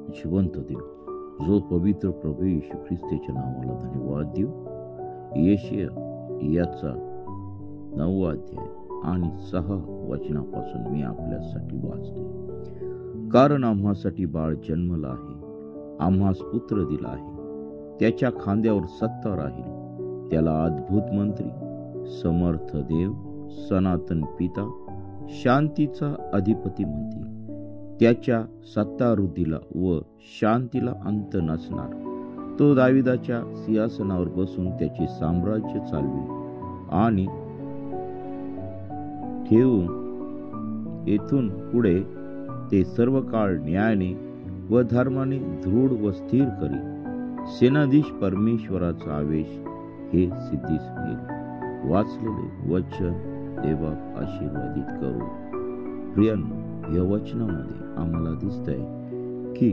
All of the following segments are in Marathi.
जिवंत देव, जो पवित्र प्रभू येशू ख्रिस्ताच्या नावाला धन्यवाद देऊ. यशाया याचा 9 अध्याय आणि 6 वचनापासून मी आपल्यासाठी वाचतो. कारण आम्हासाठी बाळ जन्मला आहे, आम्हास पुत्र दिला आहे, त्याच्या खांद्यावर सत्ता राहील. त्याला अद्भुत मंत्री, समर्थ देव, सनातन पिता, शांतीचा अधिपती म्हणतील. त्याच्या सत्तारुद्धीला व शांतीला अंत नसणार. तो दाविदाच्या सिंहासनावर बसून त्याचे साम्राज्य चालवेल आणि ठेवून येथून पुढे ते सर्व काळ न्यायाने व धर्माने दृढ व स्थिर करील. सेनाधीश परमेश्वराचा आवेश हे सिद्धीस येईल. वाचलेले वचन देवा आशीर्वादित करू. प्रियांनो, या वचनामध्ये आम्हाला दिसतंय की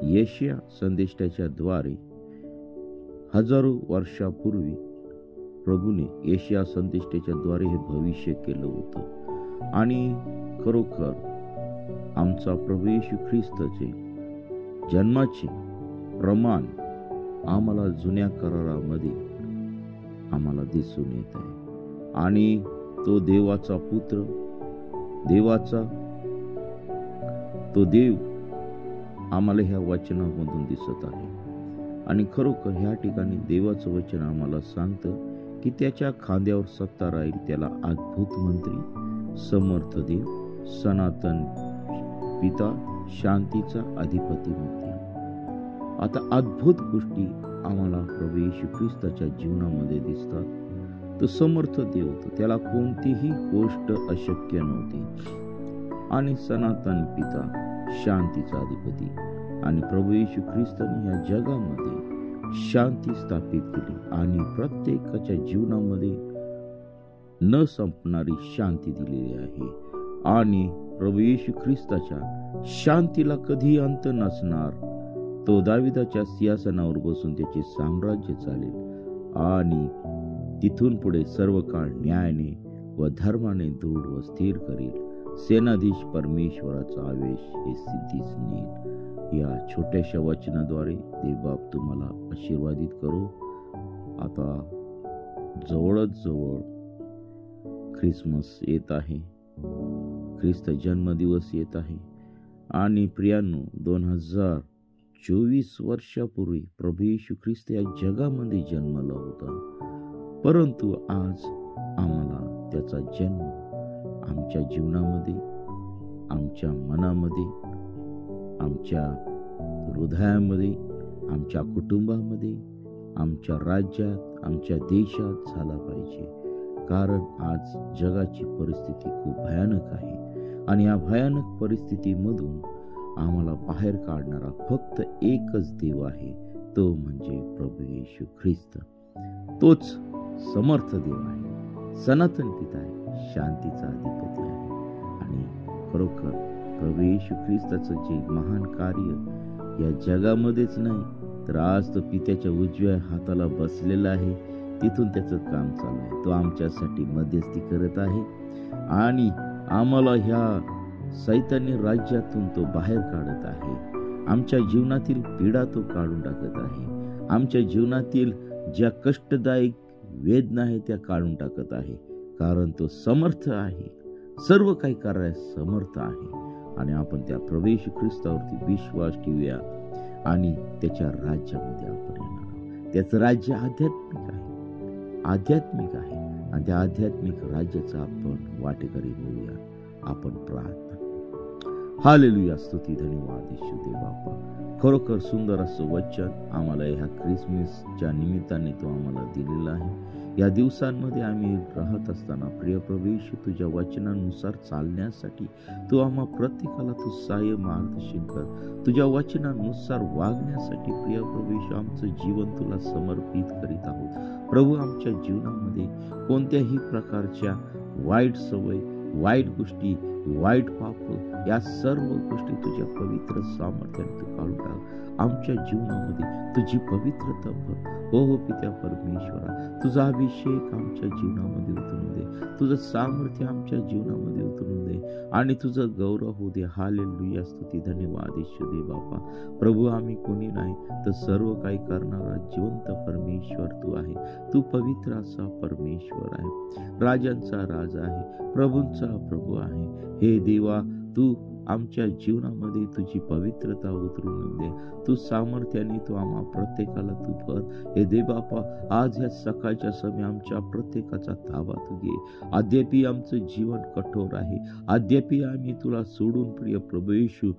यशाया संदेष्टाच्या द्वारे हजारो वर्षापूर्वी प्रभूने यशाया संदेष्टाच्या द्वारे हे भविष्य केलं होतं. आणि खरोखर आमचा प्रभू येशू ख्रिस्ताचे जन्माचे प्रमाण आम्हाला जुन्या करारामध्ये आम्हाला दिसून येत आहे. आणि तो देवाचा पुत्र, तो देव आम्हाला ह्या वचनामधून दिसत आहे. आणि खरोखर ह्या ठिकाणी देवाचं वचन आम्हाला सांगतं की त्याच्या खांद्यावर सत्ता राहील. त्याला अद्भुत मंत्री, समर्थ देव, सनातन पिता, शांतीचा अधिपती म्हणतील. आता अद्भुत गोष्टी आम्हाला प्रभू येशू ख्रिस्ताच्या जीवनामध्ये दिसतात. तो समर्थ देव होता, त्याला कोणतीही गोष्ट अशक्य नव्हती. आणि सनातन पिता, शांतीचा अधिपती, आणि प्रभू येशू ख्रिस्ताने या जगामध्ये शांती स्थापित केली आणि प्रत्येकाच्या जीवनामध्ये न संपणारी शांती दिलेली आहे. आणि प्रभू येशू ख्रिस्ताच्या शांतीला कधी अंत नसणार. तो दाविदाच्या सिंहासनावर बसून त्याचे साम्राज्य चालेल आणि तिथून पुढे सर्व काळ न्यायाने व धर्माने दृढ व स्थिर करेल. सेनाधीश परमेश्वराचा आवेश हे सिद्धीस नेईल. या छोट्याशा वचनाद्वारे देवबाप तुम्हाला आशीर्वादित करो. आता जवळच जवळ ख्रिसमस येत आहे, ख्रिस्त जन्मदिवस येत आहे. आणि प्रियांनो, 2024 वर्षापूर्वी प्रभू येशू ख्रिस्त या जगामध्ये जन्मला होता. परंतु आज आम्हाला त्याचा जन्म आमच्या जीवनामध्ये, आमच्या मनामध्ये, आमच्या हृदयामध्ये, आमच्या कुटुंबामध्ये, आमच्या राज्यात, आमच्या देशात झाला पाहिजे. कारण आज जगाची परिस्थिती खूप भयानक आहे आणि या भयानक परिस्थितीमधून आम्हाला बाहेर काढणारा फक्त एकच देव आहे, तो म्हणजे प्रभू येशू ख्रिस्त. तोच समर्थ देव आहे, सनातन पिता आहे, शांतीचा अधिपती आहे. आणि खरोखर प्रभू येशू ख्रिस्ताचं जे महान कार्य या जगामध्येच नाही तर आज तो पित्याच्या उजव्या हाताला बसलेला आहे, तिथून त्याचं काम चालू आहे. तो आमच्यासाठी मध्यस्थी करत आहे आणि आम्हाला ह्या सैतानी राज्यातून तो बाहेर काढत आहे. आमच्या जीवनातील पीडा तो काढून टाकत आहे. आमच्या जीवनातील ज्या कष्टदायक वेदना आहे त्या काढून टाकत आहे. कारण तो समर्थ आहे, सर्व काही करायला समर्थ आहे. आणि आपण त्या प्रभू येशू ख्रिस्तावरती विश्वास ठेवूया आणि त्याच्या राज्यामध्ये आपण येणार आहोत. त्याचं राज्य आध्यात्मिक आहे आणि त्या आध्यात्मिक राज्याचा आपण वाटेकरी होऊया. आपण प्रार्थना. हालेलुया, स्तुती, धन्यवाद येशू देव बाप्पा. खरोखर सुंदर असं वचन आम्हाला ह्या ख्रिसमसच्या निमित्ताने तो आम्हाला दिलेला आहे. या दिवसांमध्ये आम्ही राहत असताना प्रिय प्रभू येशू, तुझ्या वचनानुसार चालण्यासाठी तू आम्हा प्रत्येकाला तू सहाय्य मार्गदर्शन कर. तुझ्या वचनानुसार वागण्यासाठी प्रिय प्रभू येशू आमचं जीवन तुला समर्पित करीत आहोत. प्रभू, आमच्या जीवनामध्ये कोणत्याही प्रकारच्या वाईट सवय, वाईट गोष्टी वाईट पाप या सर्व गोष्टी तुझ्या पवित्र सामर्थ्याने तू काढून टाक आमच्या जीवनामध्ये तुझी पवित्रता भर. हो पित्या परमेश्वरा, तुझा अभिषेक आमच्या जीवनामध्ये उतरून दे, तुझं सामर्थ्य आमच्या जीवनामध्ये उतरून दे आणि तुझं गौरव होऊ दे. हालेलुया, स्तुती धन्यवाद येशू दे बापा. प्रभू आम्ही कोणी नाही तर सर्व काही करणारा जिवंत परमेश्वर तू आहे. तू पवित्र असा परमेश्वर आहे, राजांचा राजा आहे, प्रभूंचा प्रभू आहे. हे देवा, तू आमच्या जीवनामध्ये तुझी पवित्रता उतरून दे. तू सामर्थ्याने तू आम्हा प्रत्येकाला तू भर. हे दे बापा, आज ह्या सकाळच्या समय आमच्या प्रत्येकाचा ताबा तू घे. अद्यापी आमचं जीवन कठोर आहे, अद्यापी आम्ही तुला सोडून प्रिय प्रभू येशू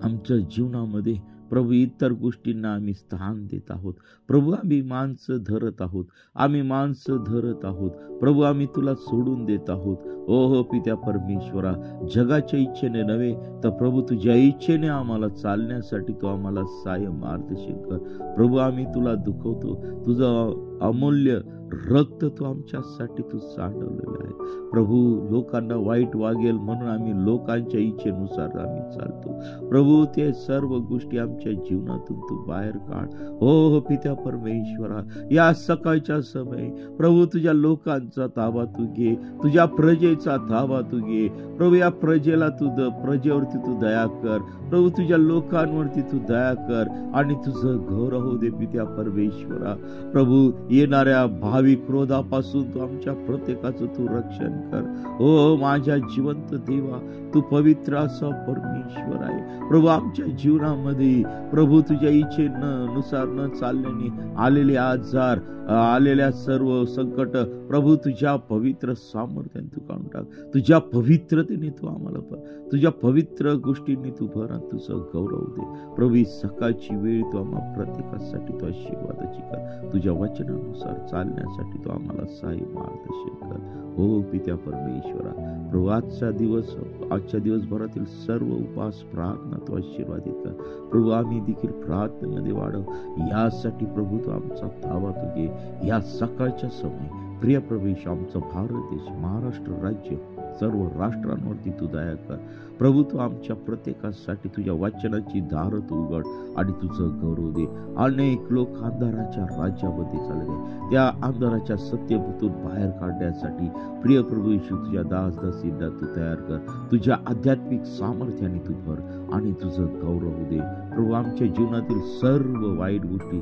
आमच्या जीवनामध्ये प्रभू इतर गोष्टींना आम्ही स्थान देत आहोत. प्रभू आम्ही माणसं धरत आहोत, आम्ही माणसं धरत आहोत. प्रभू आम्ही तुला सोडून देत आहोत. ओ हो पित्या परमेश्वरा, जगाच्या इच्छेने नव्हे तर प्रभू तुझ्या इच्छेने आम्हाला चालण्यासाठी तू आम्हाला साय मार्गदर्शन कर. प्रभू आम्ही तुला दुखवतो, तुझं अमूल्य रक्त तू आमच्यासाठी तू सांडवलेलं आहे. प्रभू लोकांना वाईट वागेल म्हणून आम्ही लोकांच्या इच्छेनुसार आम्ही चालतो. प्रभू ते सर्व गोष्टी आमच्या जीवनातून तू बाहेर काढ. हो पित्या परमेश्वरा, या सकाळच्या समय प्रभू तुझ्या लोकांचा ताबा तू घे, तुझ्या प्रजेचा ताबा तू घे. प्रभू या प्रजेवरती तू दया कर. प्रभू तुझ्या लोकांवरती तू दया कर आणि तुझं गौरव होऊ दे पित्या परमेश्वरा. प्रभू येणाऱ्या भावी क्रोधापासून तू आमच्या प्रत्येकाचं तू रक्षण कर. हो माझ्या जिवंत देवा, तू पवित्र असा परमेश्वर आहे. प्रभू आमच्या जीवनामध्ये प्रभू तुझ्या इच्छेनुसार न चालल्याने आलेले आजार, आलेल्या सर्व संकट प्रभू तुझ्या पवित्र सामर्थ्याने तू काढून टाक. तुझ्या पवित्रतेने तू आम्हाला भर, तुझ्या पवित्र गोष्टींनी तू भर आणि तुझं गौरव दे. प्रभू सकाळची वेळ तू आम्हा प्रत्येकासाठी तू आशीर्वादाची कर. तुझ्या वचनानुसार चालण्यासाठी तू आम्हाला साय मार्गदर्शन कर. हो पित्या परमेश्वरा, प्रभू आजच्या दिवसभरातील सर्व उपास प्रार्थना तू आशीर्वादित कर. प्रभू आम्ही देखील प्रार्थनेमध्ये वाढव यासाठी प्रभू तू आमचा ताबा तू घे. या सकाळच्या समय प्रिय प्रभू आमचा भारत देश, महाराष्ट्र राज्य, सर्व राष्ट्रांवरती तू दया कर. प्रभू तू आमच्या प्रत्येकासाठी तुझ्या वचनाची दार तू उघड आणि तुझं गौरव दे. अनेक लोक अंधाराच्या राज्यामध्ये चालले, त्या अंधाराच्या सत्यभूतून बाहेर काढण्यासाठी प्रिय प्रभू येशू तुझ्या दासदासींना तू तयार कर. तुझ्या आध्यात्मिक सामर्थ्याने तू भर आणि तुझं गौरव दे. प्रभू आमच्या जीवनातील सर्व वाईट गोष्टी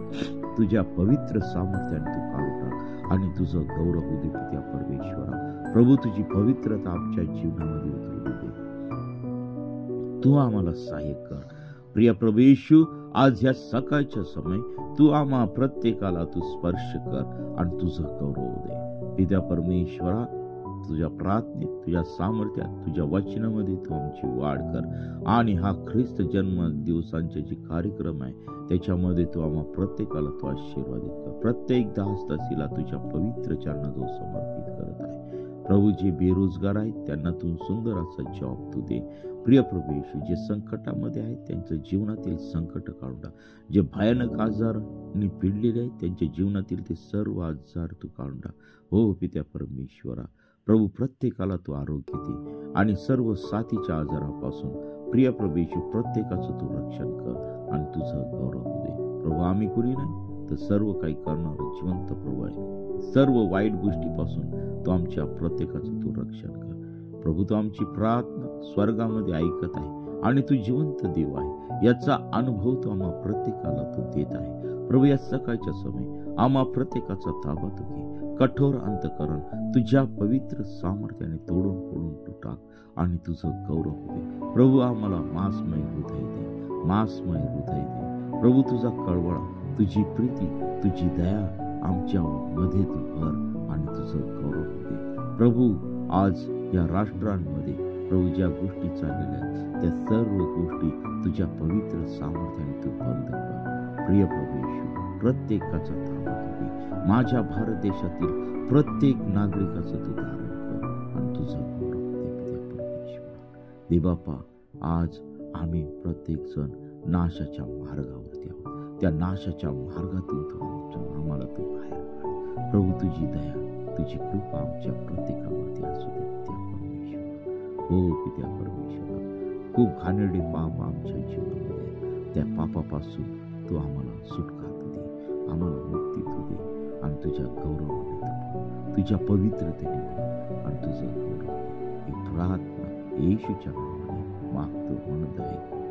तुझ्या पवित्र सामर्थ्याने तू काढून टाक आणि तुझं गौरव होऊ दे पित्या परमेश्वरा. प्रभू तुझी पवित्रता आमच्या जीवनामध्ये उतरू दे. तू आम्हाला सहाय्य कर. प्रिय प्रभू येशू, आज ह्या सकाळच्या समय तू आम्हा प्रत्येकाला तू स्पर्श कर आणि तुझं गौरव दे. पित्या परमेश्वरा, तुझ्या प्रार्थनेत, तुझ्या सामर्थ्यात, तुझ्या वचनामध्ये तू आमची वाढ कर आणि हा ख्रिस्त जन्म दिवसांचे जे कार्यक्रम आहे त्याच्यामध्ये तू आम्हा प्रत्येकाला तू आशीर्वादित कर. प्रत्येक दासदासीला तुझ्या पवित्र चरणाजवळ समर्पित करत आहे. प्रभू जे बेरोजगार आहेत त्यांना तू सुंदर असा जॉब तू दे. प्रिय प्रभू येशू, जे संकटामध्ये आहेत त्यांच्या जीवनातील संकट काढून टाक. जे भयानक आजारांनी पिडलेले आहेत त्यांच्या जीवनातील ते सर्व आजार तू काढून टाक. हो पित्या परमेश्वरा, प्रभू प्रत्येकाला तू आरोग्य दे आणि सर्व साथीच्या आजारापासून प्रिय प्रभू येशू प्रत्येकाचं तू रक्षण कर आणि तुझं गौरव दे. प्रभू आम्ही कुणी नाही तर सर्व काही करणारं जिवंत प्रभू आहे. सर्व वाईट गोष्टीपासून तू आमच्या प्रत्येकाचं तू रक्षण कर. प्रभू तू आमची प्रार्थना स्वर्गामध्ये ऐकत आहे आणि तू जिवंत देव आहे याचा अनुभव तू आम्हा प्रत्येकाला तू देत आहे. प्रभू या सकाळच्या समय आम्हा प्रत्येकाचा ताबा तू घे. कठोर अंतःकरण तुझ्या पवित्र सामर्थ्याने तोडून फोडून तू टाक आणि तुझं गौरव दे. प्रभू आम्हाला मांसमय हृदय दे, मांसमय हृदय दे. प्रभू तुझा कळवळा, तुझी प्रीती, तुझी दया आमच्या मध्ये तू भर आणि तुझं गौरव दे. प्रभू आज या राष्ट्रांमध्ये प्रभू ज्या गोष्टी चाललेल्या आहेत त्या सर्व गोष्टी तुझ्या पवित्र सामर्थ्याने तू बंद कर. प्रिय प्रभू येशू, प्रत्येकाचा ताबा तू घे. माझ्या भारत देशातील प्रत्येक नागरिकाचं तू धारण कर आणि तुझं गौरव दे पित्या परमेश्वर. दे बापा, आज आम्ही प्रत्येक जण नाशाच्या मार्गावरती आहोत. त्या नाशाच्या मार्गातून तू आम्हाला तू बाहेर काढ. प्रभू तुझी दया, तुझी कृपा आमच्या प्रत्येकावरती असू दे पित्या परमेश्वर. हो पित्या परमेश्वरा, खूप घाणेरडे पाप आमच्या जीवनामध्ये, त्या पापापासून तू आम्हाला सुटका तू दे, आम्हाला मुक्ती तू दे आणि तुझ्या गौरवाने तू भर, तुझ्या पवित्रतेने भर आणि तुझं गौरव दे. ही प्रार्थना येशूच्या नावाने मागतो म्हणत आहे.